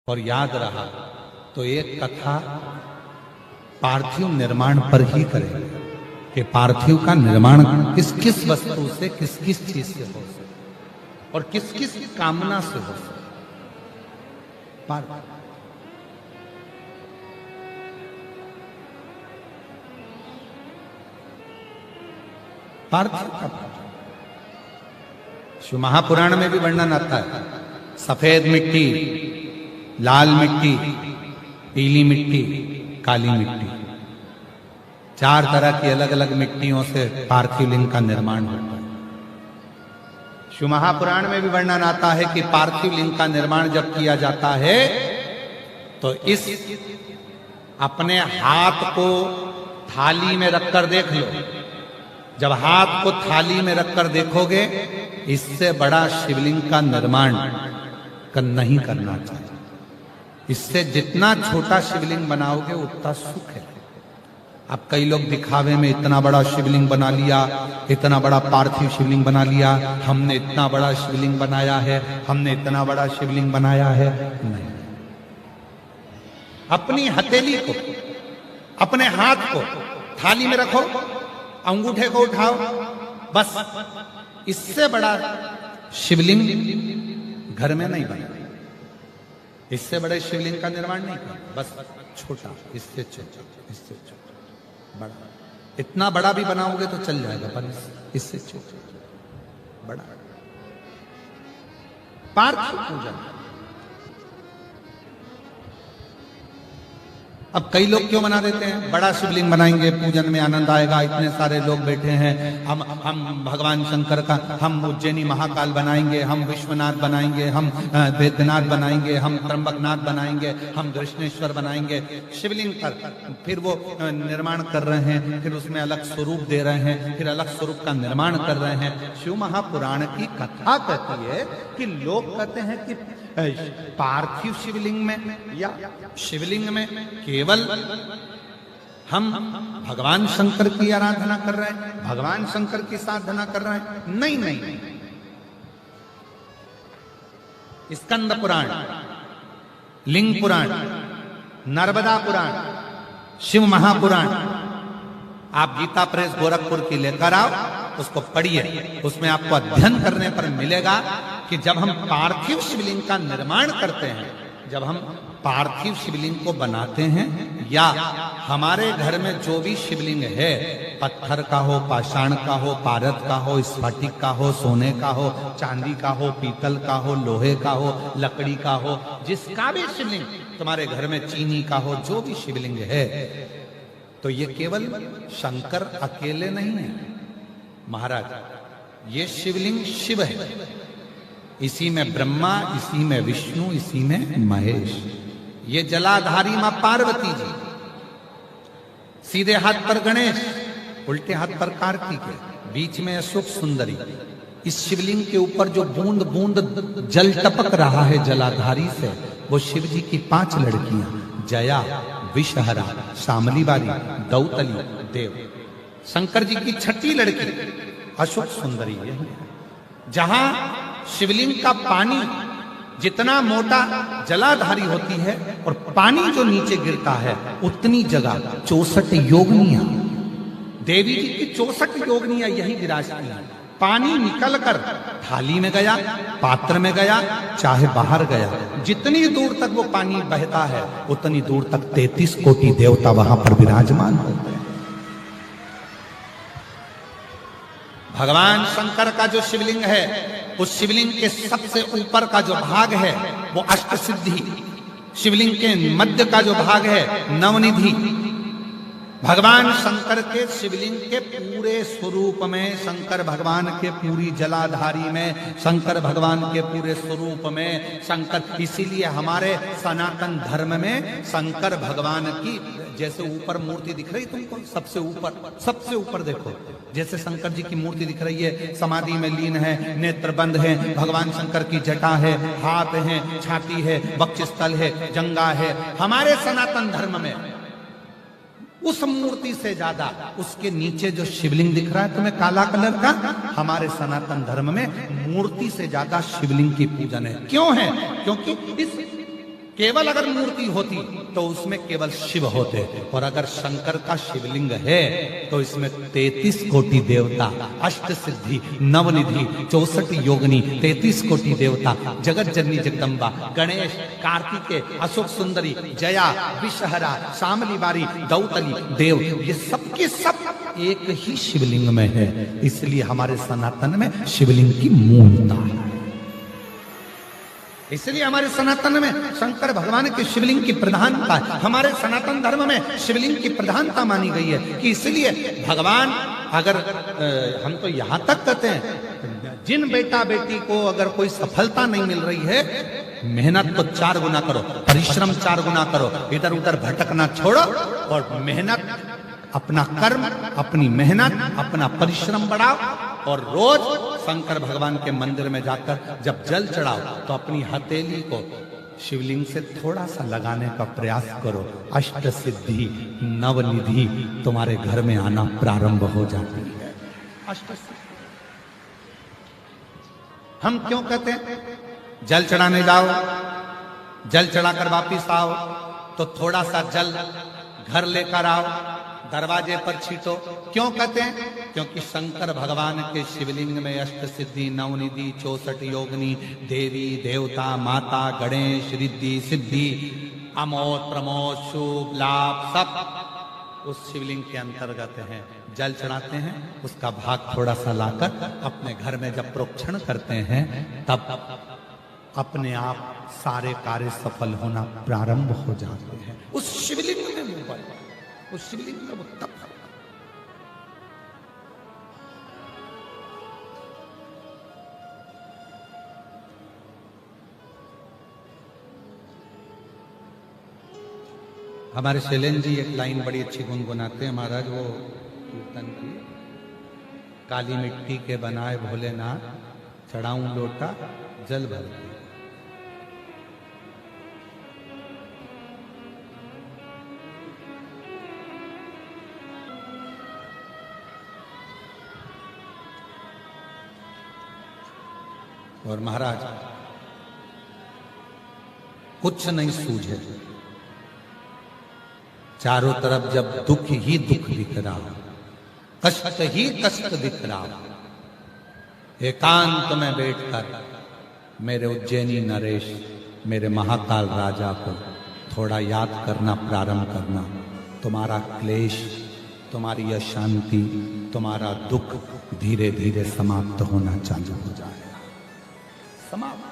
और याद रहा तो एक कथा पार्थिव निर्माण पर ही करेंगे कि पार्थिव का निर्माण किस किस वस्तु से, किस किस चीज से हो सकता और किस किस कामना से हो सकता। पार्थिव का शिव महापुराण में भी वर्णन आता है। सफेद मिट्टी, लाल मिट्टी, पीली मिट्टी, काली मिट्टी, चार तरह की अलग अलग मिट्टियों से पार्थिव लिंग का निर्माण होता है। शिव महापुराण में भी वर्णन आता है कि पार्थिव लिंग का निर्माण जब किया जाता है तो इस अपने हाथ को थाली में रखकर देख लो। जब हाथ को थाली में रखकर देखोगे, इससे बड़ा शिवलिंग का निर्माण नहीं करना चाहिए। इससे जितना छोटा शिवलिंग बनाओगे उतना सुख है। अब कई लोग दिखावे में इतना बड़ा शिवलिंग बना लिया, इतना बड़ा पार्थिव शिवलिंग बना लिया, हमने इतना बड़ा शिवलिंग बनाया है, हमने इतना बड़ा शिवलिंग बनाया है। नहीं, अपनी हथेली को, अपने हाथ को थाली में रखो, अंगूठे को उठाओ, बस। इससे बड़ा शिवलिंग घर में नहीं बना, इससे बड़े शिवलिंग का निर्माण नहीं कर, बस छोटा, इससे छोटा, इससे छोटा, बड़ा। इतना बड़ा भी बनाओगे तो चल जाएगा, पर इससे छोटा बड़ा। पार्थिव पूजन। अब कई लोग क्यों बना देते हैं, बड़ा शिवलिंग बनाएंगे, पूजन में आनंद आएगा, इतने सारे लोग बैठे हैं, हम भगवान शंकर का, हम उज्जैनी महाकाल बनाएंगे, हम विश्वनाथ बनाएंगे, हम वैद्यनाथ बनाएंगे, हम त्र्यंबकनाथ बनाएंगे, हम कृष्णेश्वर बनाएंगे शिवलिंग पर। फिर वो निर्माण कर रहे हैं, फिर उसमें अलग स्वरूप दे रहे हैं, फिर अलग स्वरूप का निर्माण कर रहे हैं। शिव महापुराण की कथा कहती है कि लोग कहते हैं कि पार्थिव शिवलिंग में या शिवलिंग में केवल हम भगवान शंकर की आराधना कर रहे हैं, भगवान शंकर की साधना कर रहे हैं। नहीं नहीं, स्कंद पुराण, लिंग पुराण, नर्मदा पुराण, शिव महापुराण, आप गीता प्रेस गोरखपुर की लेकर आओ, उसको पढ़िए। उसमें आपको अध्ययन करने पर मिलेगा कि जब हम पार्थिव शिवलिंग का निर्माण करते हैं, जब हम पार्थिव शिवलिंग को बनाते हैं, या हमारे घर में जो भी शिवलिंग है, पत्थर का हो, पाषाण का हो, पारद का हो, स्फटिक का हो, सोने का हो, चांदी का हो, पीतल का हो, लोहे का हो, लकड़ी का हो, जिसका भी शिवलिंग तुम्हारे घर में, चीनी का हो, जो भी शिवलिंग है, तो ये केवल शंकर अकेले नहीं है महाराज, ये शिवलिंग शिव है। इसी में ब्रह्मा, इसी में विष्णु, इसी में महेश। ये जलाधारी मां पार्वती जी, सीधे हाथ पर गणेश, उल्टे हाथ पर कार्तिक है, बीच में अशोक सुंदरी। इस शिवलिंग के ऊपर जो बूंद बूंद जल टपक रहा है जलाधारी से, वो शिव जी की 5 लड़कियां, जया, विषहरा, शामली बारी, दौतली, देव। शंकर जी की 6ठी लड़की अशोक सुंदरी है। जहां शिवलिंग का पानी जितना मोटा जलाधारी होती है और पानी जो नीचे गिरता है, उतनी जगह 64 योगिनियां, देवी जी की 64 योगिनियां यही विराजती हैं। पानी निकलकर थाली में गया, पात्र में गया, चाहे बाहर गया, जितनी दूर तक वो पानी बहता है, उतनी दूर तक 33 कोटि देवता वहां पर विराजमान होते हैं। भगवान शंकर का जो शिवलिंग है, उस शिवलिंग के सबसे ऊपर का जो भाग है वो अष्ट सिद्धि, शिवलिंग के मध्य का जो भाग है नवनिधि। भगवान शंकर के शिवलिंग के पूरे स्वरूप में, शंकर भगवान के पूरी जलाधारी में, शंकर भगवान के पूरे स्वरूप में शंकर, इसीलिए हमारे सनातन धर्म में शंकर भगवान की जैसे ऊपर मूर्ति दिख रही तुमको, सबसे ऊपर देखो, जैसे शंकर जी की मूर्ति दिख रही है, समाधि में लीन है, नेत्र बंद है, भगवान शंकर की जटा है, हाथ है, छाती है, वक्षस्थल है, जंगा है। हमारे सनातन धर्म में उस मूर्ति से ज्यादा उसके नीचे जो शिवलिंग दिख रहा है तुम्हें काला कलर का, हमारे सनातन धर्म में मूर्ति से ज्यादा शिवलिंग की पूजन है। क्यों है? क्योंकि इस केवल अगर मूर्ति होती तो उसमें केवल शिव होते, और अगर शंकर का शिवलिंग है तो इसमें 33 कोटि देवता, अष्ट सिद्धि, नवनिधि, 64 योगिनी, 33 कोटि देवता, जगत जननी जगदम्बा, गणेश, कार्तिकेय, अशोक सुंदरी, जया, विषहरा, शामली बारी, दौतली, देव, ये सब के सब एक ही शिवलिंग में है। इसलिए हमारे सनातन में शिवलिंग की मूलता है। इसलिए हमारे सनातन में शंकर भगवान के शिवलिंग की प्रधानता है। हमारे सनातन धर्म में शिवलिंग की प्रधानता मानी गई है कि इसलिए भगवान, अगर हम तो यहां तक कहते हैं, जिन बेटा बेटी को अगर कोई सफलता नहीं मिल रही है, मेहनत तो 4 गुना करो, परिश्रम 4 गुना करो, इधर उधर भटकना छोड़ो और मेहनत, अपना कर्म, अपनी मेहनत, अपना परिश्रम बढ़ाओ, और रोज शंकर भगवान के मंदिर में जाकर जब जल चढ़ाओ तो अपनी हथेली को शिवलिंग से थोड़ा सा लगाने का प्रयास करो। अष्ट सिद्धि, नवनिधि तुम्हारे घर में आना प्रारंभ हो जाती है। अष्ट सिद्धि हम क्यों कहते हैं? जल चढ़ाने जाओ, जल चढ़ाकर वापिस आओ तो थोड़ा सा जल घर लेकर आओ, दरवाजे पर छीटो। क्यों कहते हैं? क्योंकि शंकर भगवान के शिवलिंग में अष्ट सिद्धि, नवनिधि, 64 योगिनी, देवी देवता, माता, गणेश, रिद्धि सिद्धि, अमोद प्रमोद, शुभ लाभ सब उस शिवलिंग के अंतर्गत हैं। जल चढ़ाते हैं, उसका भाग थोड़ा सा लाकर अपने घर में जब प्रोक्षण करते हैं, तब अपने आप सारे कार्य सफल होना प्रारंभ हो जाते हैं। उस शिवलिंग में ऊपर, उस शिवलिंग में वो तप। हमारे शैलेंद्र जी एक लाइन बड़ी अच्छी गुनगुनाते हैं महाराज, वो कीर्तन की, काली मिट्टी के बनाए भोलेनाथ, चढ़ाऊं लोटा जल भर के। और महाराज कुछ नहीं सूझे, चारों तरफ जब दुख ही दुख दिख रहा, कष्ट ही कष्ट दिख रहा, एकांत में बैठकर मेरे उज्जैनी नरेश, मेरे महाकाल राजा को थोड़ा याद करना प्रारंभ करना, तुम्हारा क्लेश, तुम्हारी अशांति, तुम्हारा दुख धीरे धीरे समाप्त होना चालू हो जाएगा। समाप्त।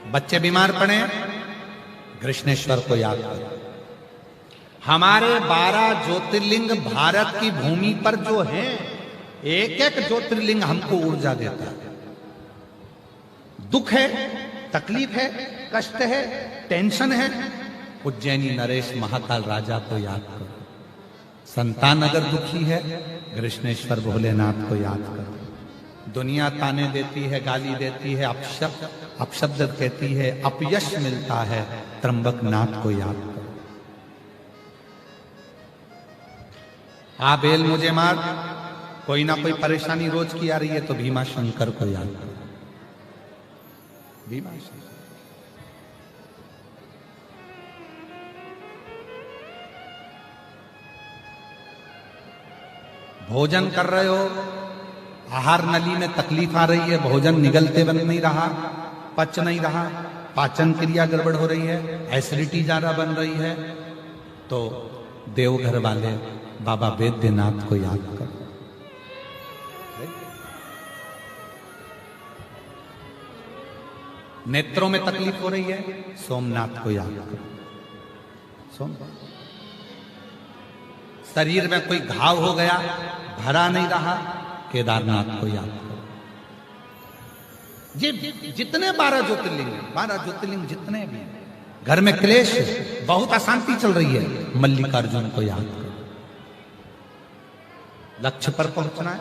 बच्चे बीमार पड़े, कृष्णेश्वर को याद करो। हमारे 12 ज्योतिर्लिंग भारत की भूमि पर जो हैं, एक एक ज्योतिर्लिंग हमको ऊर्जा देता है। दुख है, तकलीफ है, कष्ट है, टेंशन है, उज्जैनी नरेश महाकाल राजा को याद करो। संतान अगर दुखी है, कृष्णेश्वर भोलेनाथ को याद करो। दुनिया ताने देती है, गाली देती है, अपशब्द कहती है, अपयश मिलता है, त्र्यंबक नाथ को याद करो। बेल मुझे मार, कोई ना कोई परेशानी रोज की आ रही है तो भीमा शंकर को याद करो। भीमा शंकर। भोजन कर रहे हो, आहार नली में तकलीफ आ रही है, भोजन निगलते बन नहीं रहा, पच नहीं रहा, पाचन क्रिया गड़बड़ हो रही है, एसिडिटी ज्यादा बन रही है, तो देवघर वाले बाबा वैद्यनाथ को याद करो। नेत्रों में तकलीफ हो रही है, सोमनाथ को याद करो। सोमनाथ। शरीर में कोई घाव हो गया, भरा नहीं रहा, केदारनाथ को याद करो। ये जितने 12 ज्योतिर्लिंग जितने भी, घर में क्लेश, बहुत अशांति चल रही है, मल्लिकार्जुन को याद करो। लक्ष्य पर पहुंचना है,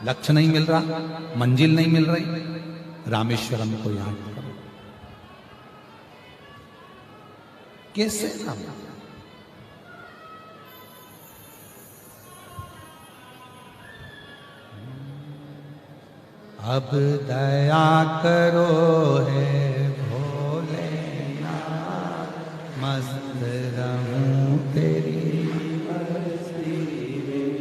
लक्ष्य नहीं मिल रहा, मंजिल नहीं मिल रही, रामेश्वरम को याद करो। कैसे नाम? अब दया करो है भोलेनाथ, मस्त रहूं तेरी मस्ती में।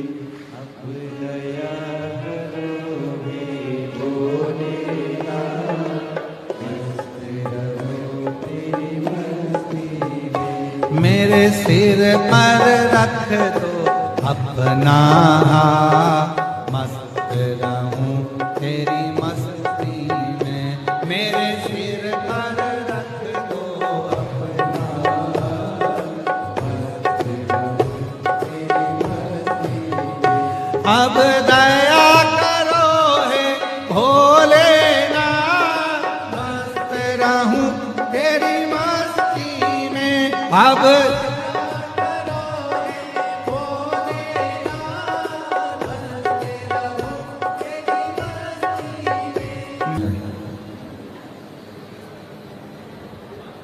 अब दया करो है भोलेनाथ, मस्त रहूं तेरी मस्ती में। मेरे सिर पर रख दो अपना हाथ, मस्त रहूं तेरी मस्ती में। मेरे सिर पर रख दो अपना हाथ, मस्त रहूं तेरी मस्ती में। अब दया करो हे भोलेनाथ, मस्त रहूं तेरी मस्ती में। अब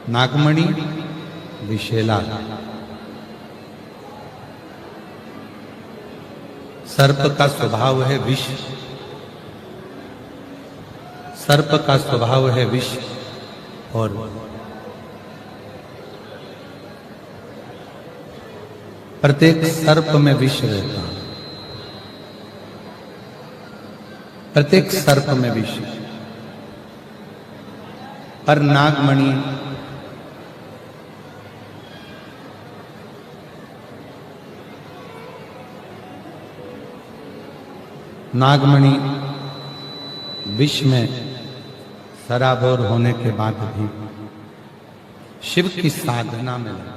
नागमणि विशेला। सर्प का स्वभाव है विष, सर्प का स्वभाव है विष, और प्रत्येक सर्प में विष रहता है, प्रत्येक सर्प में विष। पर नागमणि नागमणि विष में सराबोर होने के बाद भी शिव की साधना में लगा,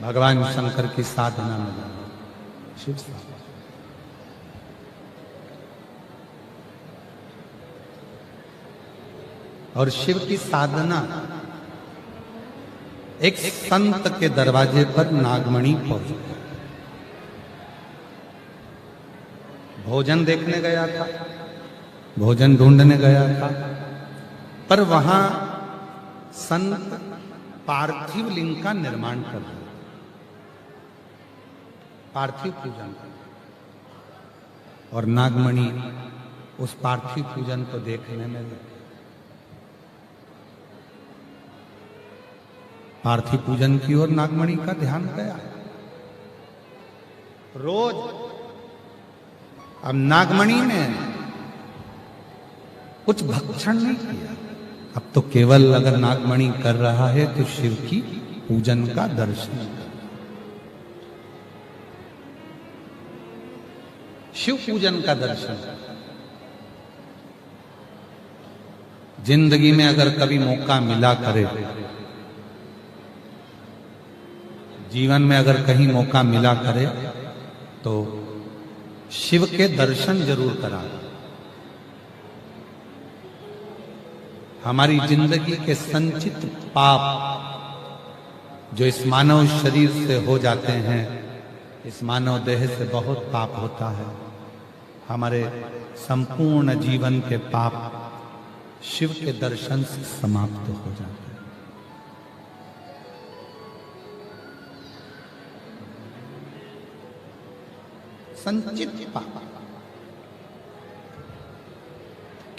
भगवान शंकर की साधना में लगा। शिव साधना और शिव की साधना, एक संत के दरवाजे पर नागमणि पहुंच, भोजन देखने गया था, भोजन ढूंढने गया था, पर वहां संत पार्थिव लिंग का निर्माण कर रहे, पार्थिव पूजन, और नागमणि उस पार्थिव पूजन को देखने में लगे। पार्थिव पूजन की ओर नागमणि का ध्यान गया। रोज अब नागमणि ने कुछ भक्षण नहीं किया, अब तो केवल अगर नागमणि कर रहा है तो शिव की पूजन का दर्शन, शिव पूजन का दर्शन। जिंदगी में अगर कभी मौका मिला करे, जीवन में अगर कहीं मौका मिला करे, तो शिव के दर्शन जरूर करा। हमारी जिंदगी के संचित पाप जो इस मानव शरीर से हो जाते हैं, इस मानव देह से बहुत पाप होता है, हमारे संपूर्ण जीवन के पाप शिव के दर्शन से समाप्त हो जाते हैं। संचित पाप।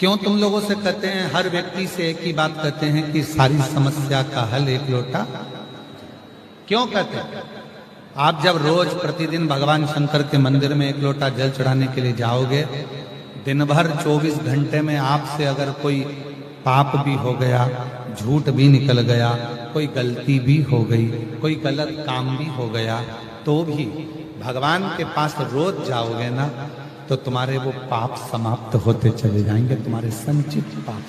क्यों तुम लोगों से कहते हैं, हर व्यक्ति से एक ही बात कहते हैं कि सारी समस्या का हल एक लोटा, क्यों कहते हैं? आप जब रोज प्रतिदिन भगवान शंकर के मंदिर में एक लोटा जल चढ़ाने के लिए जाओगे, दिन भर 24 घंटे में आपसे अगर कोई पाप भी हो गया, झूठ भी निकल गया, कोई गलती भी हो गई, कोई गलत काम भी हो गया, तो भी भगवान के पास रोज जाओगे ना, तो तुम्हारे वो पाप समाप्त होते चले जाएंगे, तुम्हारे संचित पाप।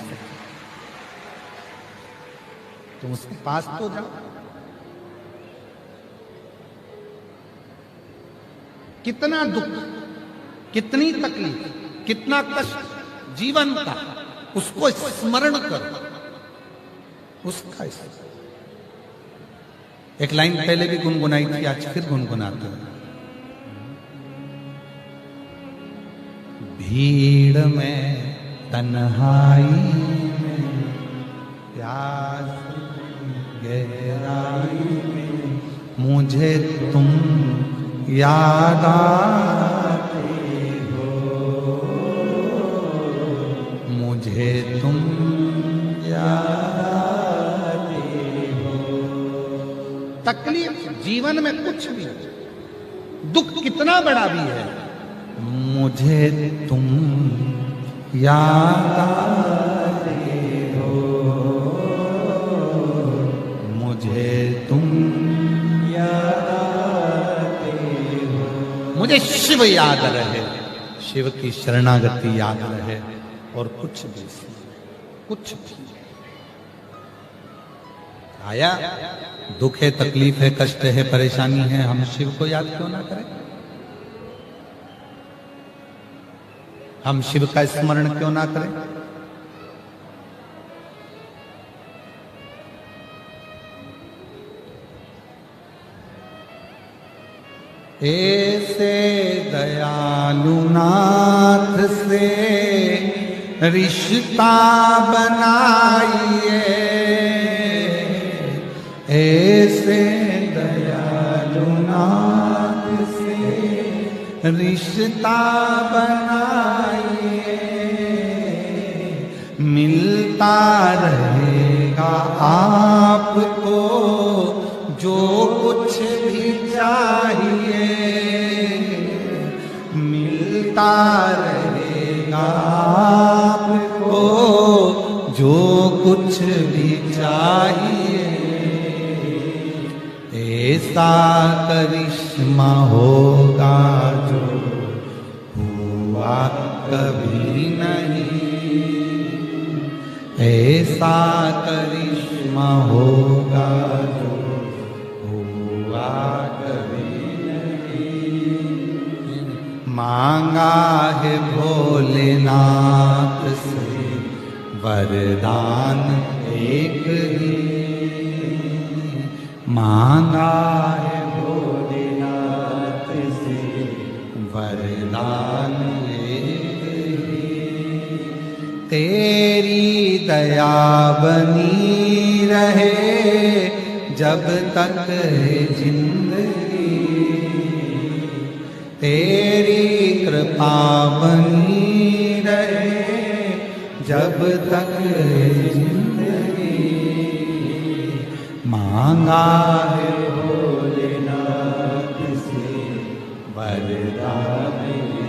तुम उसके पास तो जाओ। कितना दुख, कितनी तकलीफ, कितना कष्ट जीवन का, उसको स्मरण कर, उसका एक लाइन पहले भी गुनगुनाई थी, आज फिर गुनगुनाते हैं। भीड़ में तन्हाई में प्यास गहराई में मुझे तुम याद आते हो, तकलीफ जीवन में कुछ भी, दुख कितना बड़ा भी है, मुझे तुम याद आते हो, मुझे तुम याद आते हो, मुझे शिव याद रहे, शिव की शरणागति याद रहे, और कुछ भी, कुछ भी आया, दुख है, तकलीफ है, कष्ट है, परेशानी है, हम शिव को याद क्यों ना करें? हम शिव का स्मरण क्यों ना करें? ऐसे दयालु नाथ से रिश्ता बनाइए, ऐसे दयालु नाथ से रिश्ता बनाइए, मिलता रहेगा आपको जो कुछ भी चाहिए, मिलता रहेगा आपको जो कुछ भी चाहिए, ऐसा करिश्मा होगा जो हुआ कभी नहीं, ऐसा करिश्मा होगा जो हुआ कभी नहीं। मांगा है भोलेनाथ से वरदान एक ही, मांगा है भोलेनाथ से वरदान एक ही, तेरी दया बनी रहे जब तक है जिंदगी, तेरी कृपा बनी रहे जब तक है जिंदगी, मांगा है भोलेनाथ से वरदान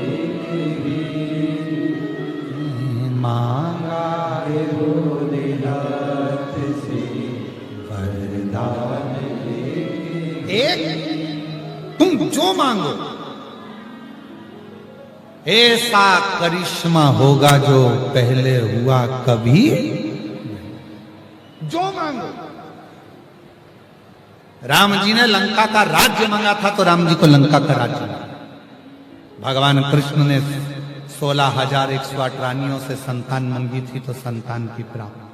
एक ही, मांगा है भोलेनाथ से वरदान एक, तुम जो मांगो ऐसा करिश्मा होगा जो पहले हुआ कभी, जो मांगो। राम जी ने लंका का राज्य मांगा था तो राम जी को लंका का राज्य मिला। भगवान कृष्ण ने 16,108 रानियों से संतान मांगी थी तो संतान की प्राप्ति।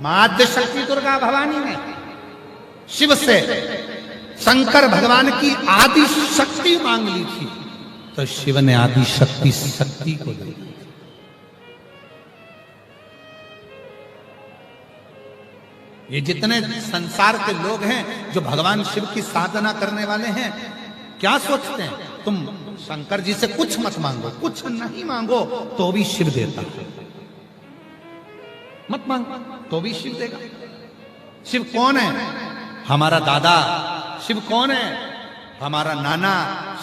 मां आद्य शक्ति दुर्गा भवानी ने शिव से शंकर भगवान की आदि शक्ति मांग ली थी तो शिव ने आदि शक्ति शक्ति को दी। ये जितने संसार के लोग हैं जो भगवान शिव की साधना करने वाले हैं, क्या सोचते हैं? तुम शंकर जी से कुछ मत मांगो, कुछ नहीं मांगो तो भी शिव देता है, मत मांगो तो भी शिव देगा। शिव कौन है? हमारा दादा। शिव कौन है? हमारा नाना।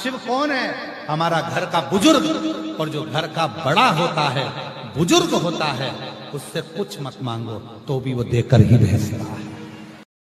शिव कौन है? हमारा घर का बुजुर्ग। और जो घर का बड़ा होता है, बुजुर्ग होता है, उससे कुछ मत मांगो तो भी वो देकर ही भेजता है।